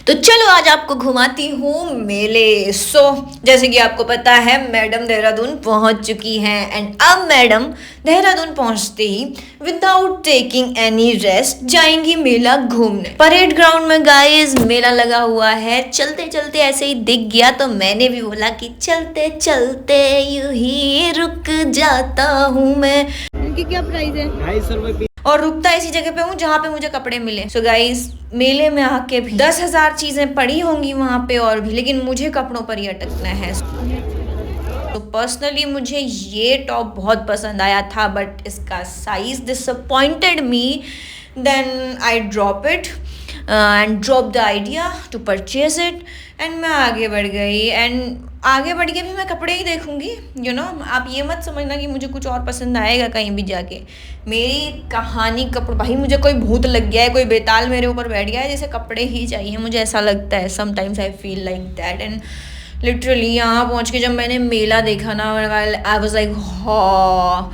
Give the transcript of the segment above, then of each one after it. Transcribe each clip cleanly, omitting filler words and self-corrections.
तो चलो आज आपको घुमाती हूँ मेले। जैसे कि आपको पता है मैडम देहरादून पहुँच चुकी हैं एंड अब मैडम देहरादून पहुँचते ही विदाउट टेकिंग एनी रेस्ट जाएंगी मेला घूमने। परेड ग्राउंड में गाइस मेला लगा हुआ है। चलते चलते ऐसे ही दिख गया तो मैंने भी बोला कि चलते चलते यूं ही रुक जाता हूँ मैं। इनकी क्या प्राइस है? 250 और रुकता ऐसी जगह पे हूँ जहाँ पे मुझे कपड़े मिले। सो गाइस मेले में आके भी 10,000 चीजें पड़ी होंगी वहाँ पे और भी, लेकिन मुझे कपड़ों पर ही अटकना है। तो पर्सनली मुझे ये टॉप बहुत पसंद आया था बट इसका size disappointed me. Then I drop it and drop the idea to purchase it and मैं आगे बढ़ गई। एंड आगे बढ़ के भी मैं कपड़े ही देखूंगी, यू नो। आप ये मत समझना कि मुझे कुछ और पसंद आएगा कहीं भी जाके। मेरी कहानी कपड़े, भाई मुझे कोई भूत लग गया है, कोई बेताल मेरे ऊपर बैठ गया है, जैसे कपड़े ही चाहिए मुझे, ऐसा लगता है। Sometimes I feel like that. And literally यहाँ पहुँच के जब मैंने मेला देखा ना, आई वाज लाइक हाँ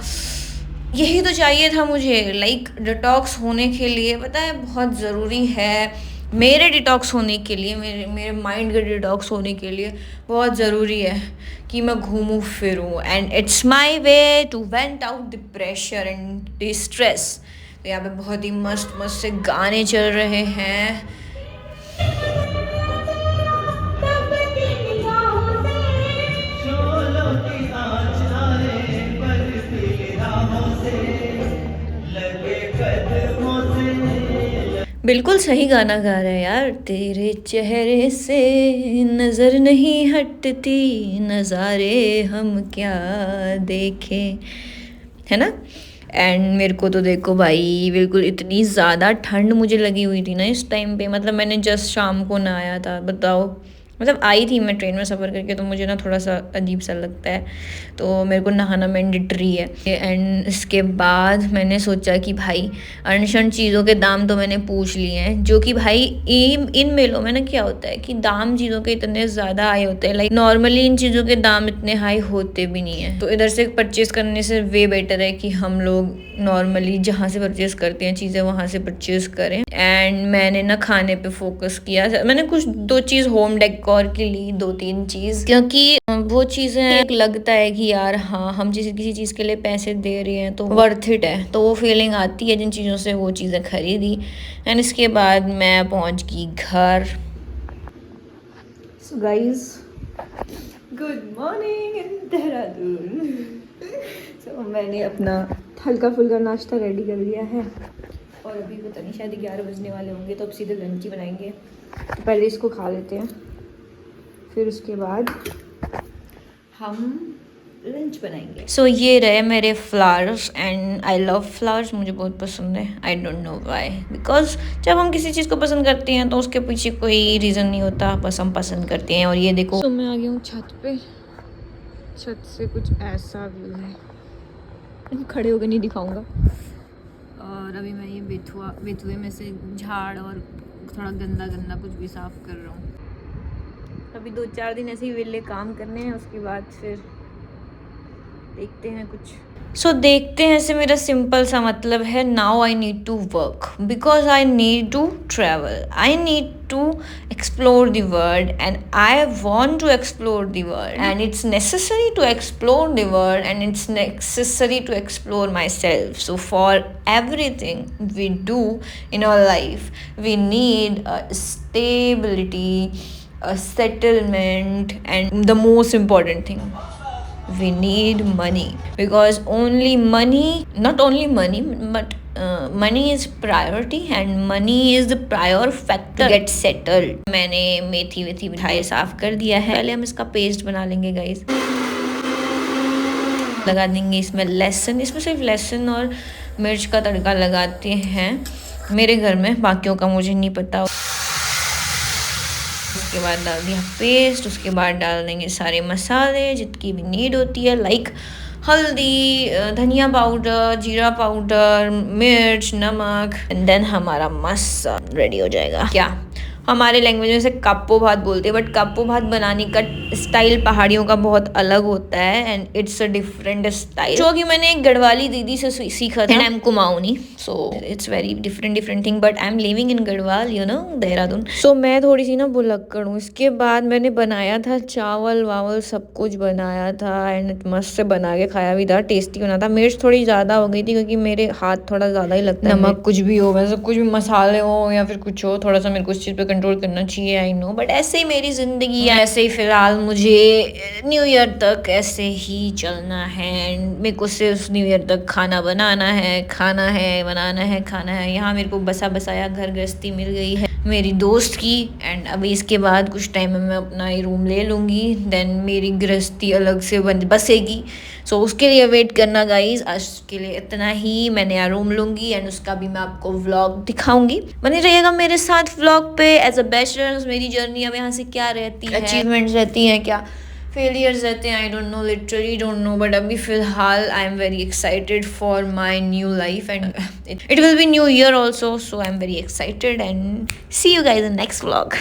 यही तो चाहिए था मुझे। लाइक डिटॉक्स होने के लिए, पता है बहुत ज़रूरी है मेरे डिटॉक्स होने के लिए, मेरे माइंड के डिटॉक्स होने के लिए बहुत ज़रूरी है कि मैं घूमूं फिरूं। And it's my way to vent out the pressure and the stress. तो यहाँ पे बहुत ही मस्त मस्त से गाने चल रहे हैं। बिल्कुल सही गाना गा रहा है यार। तेरे चेहरे से नज़र नहीं हटती, नज़ारे हम क्या देखें, है ना। एंड मेरे को तो देखो भाई बिल्कुल इतनी ज़्यादा ठंड मुझे लगी हुई थी ना इस टाइम पे। मतलब मैंने जस्ट शाम को नहाया था, बताओ। मतलब आई थी मैं ट्रेन में सफ़र करके, तो मुझे ना थोड़ा सा अजीब सा लगता है, तो मेरे को नहाना मैंडेटरी है। एंड इसके बाद मैंने सोचा कि भाई अनशन चीज़ों के दाम तो मैंने पूछ लिए हैं, जो कि भाई इन मेलों में ना क्या होता है कि दाम चीज़ों के इतने ज़्यादा हाई होते हैं। लाइक नॉर्मली इन चीज़ों के दाम इतने हाई होते भी नहीं है। तो इधर से परचेज़ करने से वे बेटर है कि हम लोग नॉर्मली जहाँ से परचेज़ करते हैं चीज़ें वहाँ से परचेज़ करें। एंड मैंने ना खाने पे फोकस किया। मैंने कुछ 2 चीज़ होम डेकोर के लिए, 2-3 चीज़, क्योंकि वो चीज़ें लगता है कि यार हाँ हम किसी चीज़ के लिए पैसे दे रहे हैं तो वर्थ इट है, तो वो फीलिंग आती है जिन चीज़ों से। वो चीज़ें खरीदी एंड इसके बाद मैं पहुँच गई घर। सो गाइज गुड मॉर्निंग इन देहरादून। सो मैंने अपना हल्का फुल्का नाश्ता रेडी कर लिया है और अभी पता नहीं शायद 11 बजने वाले होंगे, तो अब सीधे लंच ही बनाएंगे। तो पहले इसको खा लेते हैं, फिर उसके बाद हम लंच बनाएंगे। सो ये रहे मेरे flowers and I love flowers, मुझे बहुत पसंद है। आई डोंट नो व्हाई, बिकॉज जब हम किसी चीज़ को पसंद करते हैं तो उसके पीछे कोई रीज़न नहीं होता, बस हम पसंद करते हैं। और ये देखो, तो मैं आ गई हूँ छत पे। छत से कुछ ऐसा व्यू है, खड़े होकर नहीं दिखाऊंगा। और अभी मैं ये बेथुए में से झाड़ और थोड़ा गंदा गंदा कुछ भी साफ़ कर रहा हूँ। अभी 2-4 दिन ऐसे ही वेले काम करने हैं, उसके बाद फिर देखते हैं कुछ। सो देखते हैं से मेरा सिंपल सा मतलब है, now I need to work because I need to travel, I need to explore the world and I want to explore the world and it's necessary to explore the world and it's necessary to explore myself. So for everything we do in our life, we need a stability, a settlement, and the most important thing, we need money, because only money, not only money, but money is priority and money is the prior factor to get settled. मैंने मेथी मिठाई साफ कर दिया है, पहले हम इसका paste बना लेंगे गाइस। लगा देंगे इसमें लहसुन, इसमें सिर्फ लहसुन और मिर्च का तड़का लगाते हैं मेरे घर में, बाकियों का मुझे नहीं पता। उसके बाद डाल दिया पेस्ट, उसके बाद डाल देंगे सारे मसाले जितकी भी नीड होती है, लाइक हल्दी, धनिया पाउडर, जीरा पाउडर, मिर्च, नमक, एंड देन हमारा मस्त रेडी हो जाएगा। क्या हमारे लैंग्वेज में से कप्पो भात बोलते हैं, बट कप्पो भात बनाने का स्टाइल पहाड़ियों का बहुत अलग होता है and it's a different style, जो कि मैंने एक गढ़वाली दीदी से सीखा था। I am Kumaoni, so it's very different thing, but I am living in Garhwal, you know, Dehradun. So मैं थोड़ी सी ना भुलक्कड़ हूँ। इसके बाद मैंने बनाया था चावल वावल सब कुछ बनाया था एंड मस्त से बना के खाया भी था, टेस्टी बना था। मिर्च थोड़ी ज़्यादा हो गई थी क्योंकि मेरे हाथ थोड़ा ज़्यादा ही लगता है। नमक कुछ भी हो, वैसे कुछ भी मसाले हो या फिर कुछ हो, थोड़ा सा मेरे को इस चीज़ पे कंट्रोल करना चाहिए, आई नो, बट ऐसे ही मेरी ज़िंदगी है, ऐसे ही फ़िलहाल मुझे न्यू ईयर तक ऐसे ही चलना है एंड मेरे को सिर्फ न्यू ईयर तक खाना बनाना है, खाना है, बनाना है, खाना है। यहाँ मेरे को बसा बसाया घर गृहस्थी मिल गई है मेरी दोस्त की एंड अभी इसके बाद कुछ टाइम में मैं अपना ही रूम ले लूँगी, देन मेरी गृहस्थी अलग से बसेगी। सो उसके लिए वेट करना गाइज। आज के लिए इतना ही। मैं नया रूम लूँगी एंड उसका भी मैं आपको व्लॉग दिखाऊंगी। बने रहिएगा मेरे साथ व्लॉग पे। एज अ बैचलर मेरी जर्नी अब यहाँ से क्या रहती है, अचीवमेंट्स रहती हैं, क्या फेलियर्स रहते हैं, I don't know, literally don't know, but अभी फिलहाल I am very excited for my new life and it will be new year also, so I am very excited and see you guys in next vlog.